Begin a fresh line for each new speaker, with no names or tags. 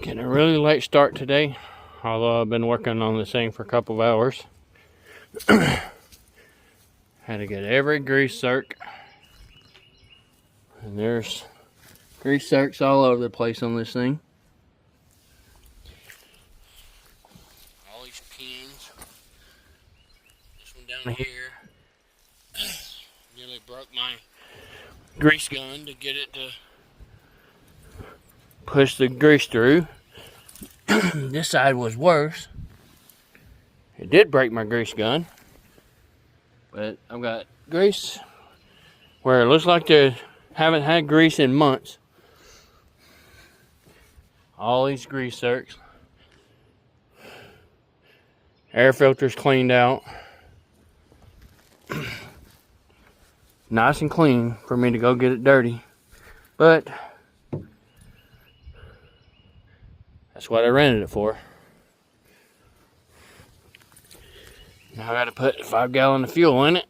Getting a really late start today, although I've been working on this thing for a couple of hours. Had to get every grease zerk, and there's grease zerks all over the place on this thing. All these pins. This one down here nearly broke my grease gun to get it to push the grease through. This side was worse. It did break my grease gun, but I've got grease where it looks like they haven't had grease in months. All these grease zerks. Air filters cleaned out. Nice and clean for me to go get it dirty. But that's what I rented it for. Now I gotta put 5 gallons of fuel in it.